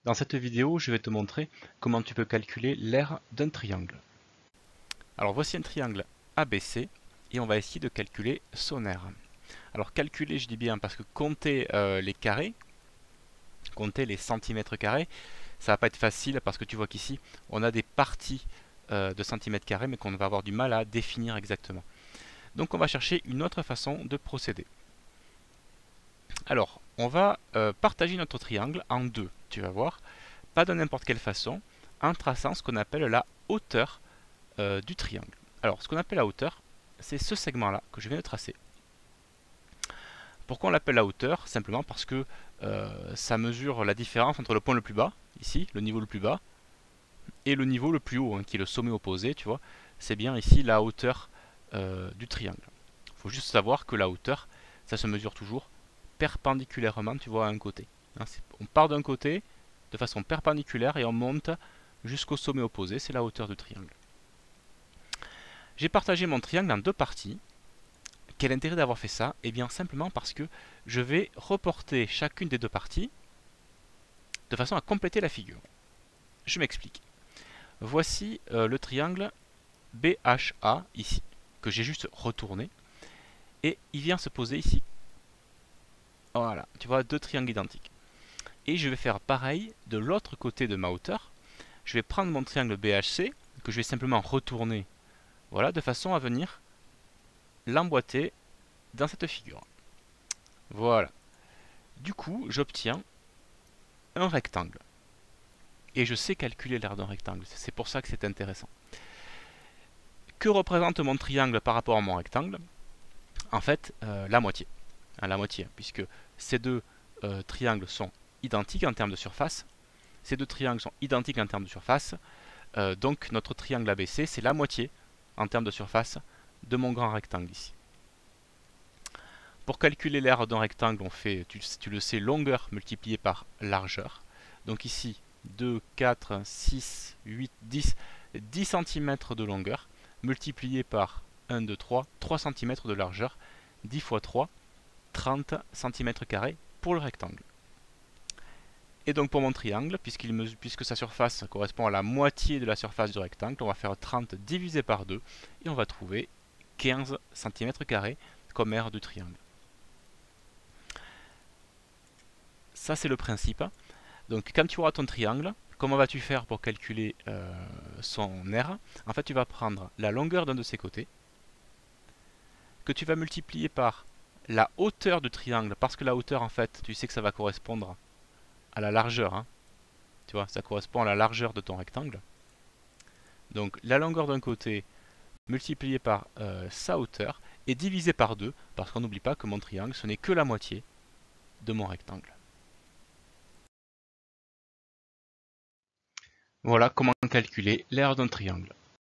Dans cette vidéo, je vais te montrer comment tu peux calculer l'aire d'un triangle. Alors voici un triangle ABC et on va essayer de calculer son aire. Alors calculer, je dis bien parce que compter les carrés, compter les centimètres carrés, ça va pas être facile parce que tu vois qu'ici on a des parties de centimètres carrés mais qu'on va avoir du mal à définir exactement. Donc on va chercher une autre façon de procéder. Alors on va partager notre triangle en deux, tu vas voir. Pas de n'importe quelle façon, en traçant ce qu'on appelle la hauteur du triangle. Alors, ce qu'on appelle la hauteur, c'est ce segment-là que je viens de tracer. Pourquoi on l'appelle la hauteur? Simplement parce que ça mesure la différence entre le point le plus bas, ici, le niveau le plus bas, et le niveau le plus haut, hein, qui est le sommet opposé, tu vois. C'est bien ici la hauteur du triangle. Il faut juste savoir que la hauteur, ça se mesure toujours perpendiculairement, tu vois, à un côté. Hein, on part d'un côté de façon perpendiculaire et on monte jusqu'au sommet opposé, c'est la hauteur du triangle. J'ai partagé mon triangle en deux parties. Quel intérêt d'avoir fait ça? Eh bien simplement parce que je vais reporter chacune des deux parties de façon à compléter la figure. Je m'explique. Voici le triangle BHA ici, que j'ai juste retourné. Et il vient se poser ici. Voilà, tu vois, deux triangles identiques. Et je vais faire pareil de l'autre côté de ma hauteur. Je vais prendre mon triangle BHC, que je vais simplement retourner, voilà, de façon à venir l'emboîter dans cette figure. Voilà. Du coup, j'obtiens un rectangle. Et je sais calculer l'aire d'un rectangle. C'est pour ça que c'est intéressant. Que représente mon triangle par rapport à mon rectangle? En fait, la moitié. La moitié, puisque ces deux triangles sont identiques en termes de surface. Ces deux triangles sont identiques en termes de surface. Donc notre triangle ABC, c'est la moitié en termes de surface de mon grand rectangle ici. Pour calculer l'aire d'un rectangle, on fait, tu le sais, longueur multipliée par largeur. Donc ici, 2, 4, 6, 8, 10, 10 cm de longueur, multiplié par 1, 2, 3 cm de largeur, 10 fois 3, 30 cm² pour le rectangle. Et donc pour mon triangle, puisque sa surface correspond à la moitié de la surface du rectangle, on va faire 30 divisé par 2, et on va trouver 15 cm² comme aire du triangle. Ça c'est le principe. Donc quand tu auras ton triangle, comment vas-tu faire pour calculer son aire? En fait, tu vas prendre la longueur d'un de ses côtés, que tu vas multiplier par la hauteur du triangle, parce que la hauteur, en fait, tu sais que ça va correspondre à la largeur. Hein. Tu vois, ça correspond à la largeur de ton rectangle. Donc la longueur d'un côté multipliée par sa hauteur et divisé par 2, parce qu'on n'oublie pas que mon triangle, ce n'est que la moitié de mon rectangle. Voilà comment calculer l'aire d'un triangle.